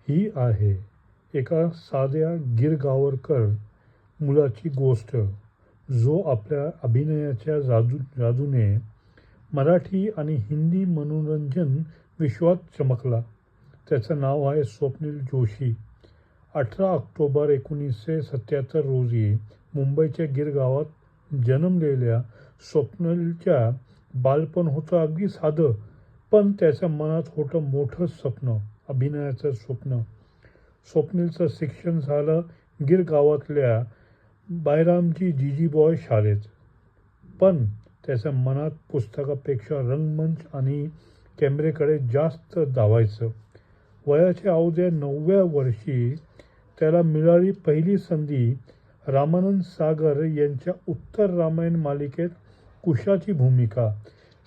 ही आहे एका साध्या गिरगावकर मुलाची गोष्ट, जो आपल्या अभिनयाच्या जादूने मराठी आणि हिंदी मनोरंजन विश्वात चमकला. त्याचं नाव आहे स्वप्नील जोशी. 18 ऑक्टोबर 1977 रोजी मुंबईच्या गिरगावात जन्मलेल्या स्वप्नीलच्या बालपण होतं अगदी साधं, पण त्याच्या मनात होतं मोठं स्वप्न, अभिनयाचं स्वप्न. स्वप्नीलचं शिक्षण झालं गिरगावातल्या बायरामजी जीजीबॉय शाळेत, पण त्याच्या मनात पुस्तकापेक्षा रंगमंच आणि कॅमेऱ्याकडे जास्त धावायचं. वयाच्या अवघ्या 9व्या वर्षी त्याला मिळाली पहिली संधी रामानंद सागर यांच्या उत्तर रामायण मालिकेत कुशाची भूमिका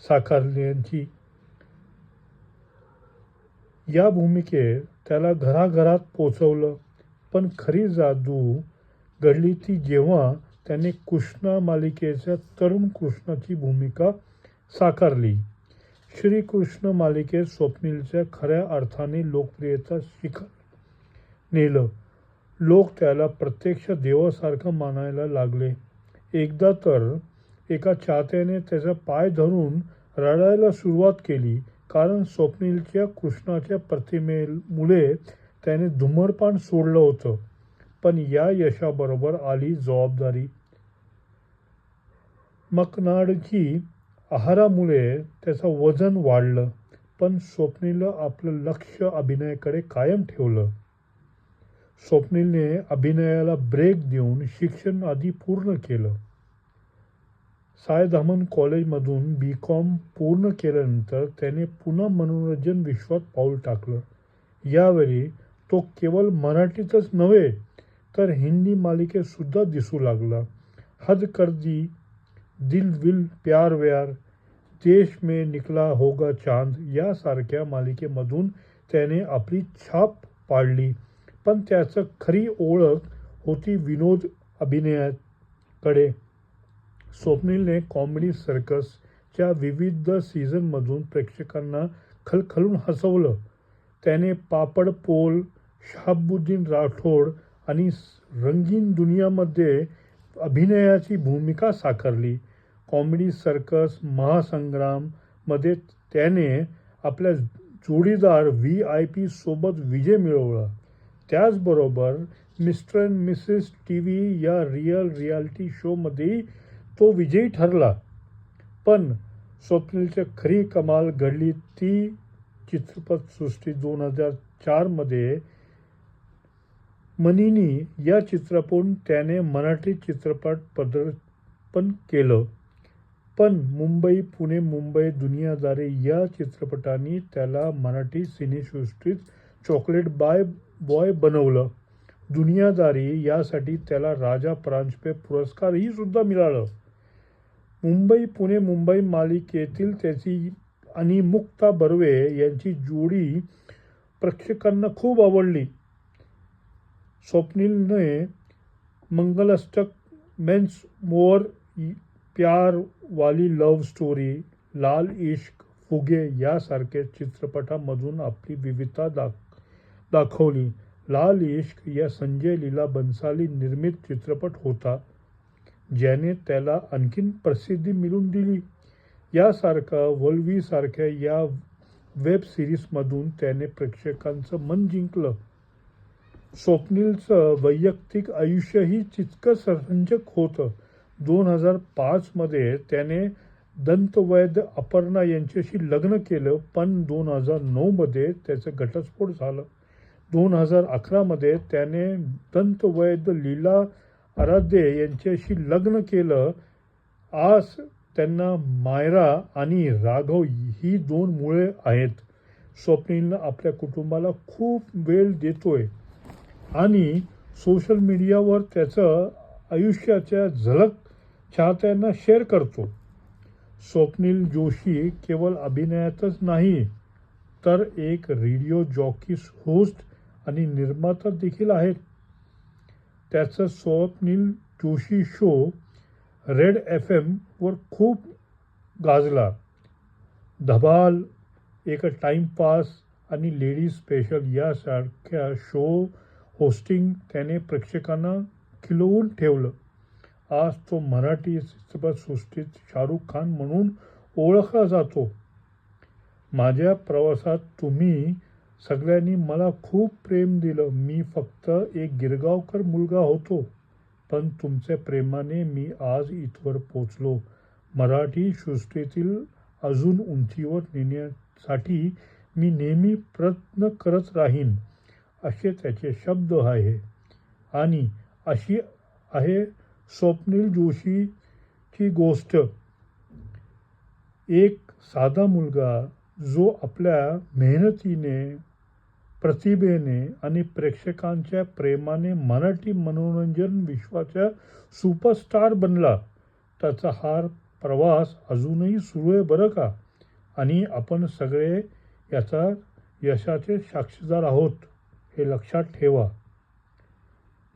साकारण्याची. या भूमिकेत त्याला घराघरात पोचवलं, पण खरी जादू घडली ती जेव्हा त्याने कृष्णा मालिकेच्या तरुण कृष्णाची भूमिका साकारली. श्रीकृष्ण मालिकेत स्वप्नीलच्या खऱ्या अर्थाने लोकप्रियता शिखर नेलं. लोक त्याला प्रत्यक्ष देवासारखं मानायला लागले. एकदा तर एका चाहत्याने त्याचा पाय धरून रडायला सुरुवात केली, कारण स्वप्नीलच्या कृष्णाच्या प्रतिमेमुळे त्याने धूम्रपान सोडलं होतं. पण या यशाबरोबर आली जबाबदारी. मकनाडची आहारामुळे त्याचं वजन वाढलं, पण स्वप्नीलनं आपलं लक्ष अभिनयाकडे कायम ठेवलं. स्वप्नीलने अभिनयाला ब्रेक देऊन शिक्षण आधी पूर्ण केलं. सायदामन कॉलेजमधून B.Com पूर्ण केल्यानंतर त्याने पुन्हा मनोरंजन विश्वात पाऊल टाकलं. यावेळी तो केवळ मराठीतच नव्हे तर हिंदी मालिकेत सुद्धा दिसू लागला. हद कर दी, दिल विल प्यार व्यार, देश में निकला होगा चांद यासारख्या मालिकेमधून त्याने आपली छाप पाडली. पण त्याचं खरी ओळख होती विनोद अभिनयाकडे. स्वप्नीलने कॉमेडी सर्कसच्या विविध सीझनमधून प्रेक्षकांना खलखलून हसवलं. त्याने पापड पोल, शहाबुद्दीन राठोड आणि रंगीन दुनियामध्ये अभिनयाची भूमिका साकारली. कॉमेडी सर्कस महासंग्राम मध्ये त्याने आपल्या जोडीदार VIP सोबत विजय मिळवला. त्याचबरोबर मिस्टर अँड मिसेस TV या रियालिटी शोमध्येही तो विजयी ठरला. पण स्वप्नीलची खरी कमाल घडली ती चित्रपटसृष्टीत 2004 मध्ये मनिनी या चित्रपटातून त्याने मराठी चित्रपट पदार्पण केलं. पण मुंबई पुणे मुंबई दुनियादारी या चित्रपटांनी त्याला मराठी सिनेसृष्टीत चॉकलेट बॉय बनवलं. दुनियादारी यासाठी त्याला राजा परांजपे पुरस्कारही सुद्धा मिळाला. मुंबई पुणे मुंबई मालिकेतील त्याची आणि मुक्ता बर्वे यांची जोडी प्रेक्षकांना खूप आवडली. स्वप्नीलने मंगलाष्टक, मेन्स मोर, प्यार वाली लव्ह स्टोरी, लाल इश्क, फुगे यासारख्या चित्रपटांमधून आपली विविधता दाखवली. लाल इश्क या संजय लीला बन्साली निर्मित चित्रपट होता, ज्याने त्याला आणखीन प्रसिद्धी मिळवून दिली. यासारखा वल्लवीसारख्या या वेब सिरीजमधून त्याने प्रेक्षकांचं मन जिंकलं. स्वप्नीलचं वैयक्तिक आयुष्यही तितकंच रंजक होतं. 2005 मध्ये त्याने दंतवैद्य अपर्णा यांच्याशी लग्न केलं, पण 2009 मध्ये त्याचा घटस्फोट झाला. 2011 मध्ये त्याने दंतवैद्य लीला आराध्य यांच्याशी लग्न केलं. आज त्यांना मायरा आणि राघव ही 2 मुले आहेत. स्वप्नीलनं आपल्या कुटुंबाला खूप वेळ देतोय आणि सोशल मीडियावर त्याचं आयुष्याच्या झलक चाहत्यांना शेअर करतो. स्वप्नील जोशी केवळ अभिनयातच नाही तर एक रेडिओ जॉकी, होस्ट आणि निर्माता देखील आहेत. त्याचं Swapnil Joshi show red FM वर खूप गाजला. धबाल, एक टाइमपास आणि लेडीज स्पेशल यासारख्या शो होस्टिंग त्याने प्रेक्षकांना खिलवून ठेवलं. आज तो मराठी चित्रपटसृष्टीत शाहरुख खान म्हणून ओळखला जातो. माझ्या प्रवासात तुम्ही सगळ्यांनी मला खूप प्रेम दिलं. मी फक्त एक गिरगावकर मुलगा होतो, पण तुमच्या प्रेमाने मी आज इथवर पोचलो. मराठी सृष्टीतील अजून उंचीवर नेण्यासाठी मी नेहमी प्रयत्न करत राहीन, असे त्याचे शब्द आहे. आणि अशी आहे स्वप्नील जोशीची गोष्ट. एक साधा मुलगा जो आपल्या मेहनतीने, प्रतिभेने आणि प्रेक्षकांच्या प्रेमाने मराठी मनोरंजन विश्वाचा सुपरस्टार बनला. त्याचा हा प्रवास अजूनही सुरू आहे बरं का. आणि आपण सगळे याचा यशाचे साक्षीदार आहोत, हे लक्षात ठेवा.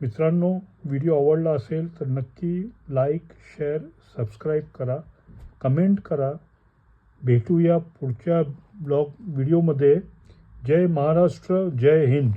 मित्रांनो, व्हिडिओ आवडला असेल तर नक्की लाईक, शेअर, सबस्क्राईब करा, कमेंट करा. भेटूया पुढच्या व्हिडिओमध्ये. जय महाराष्ट्र, जय हिंद.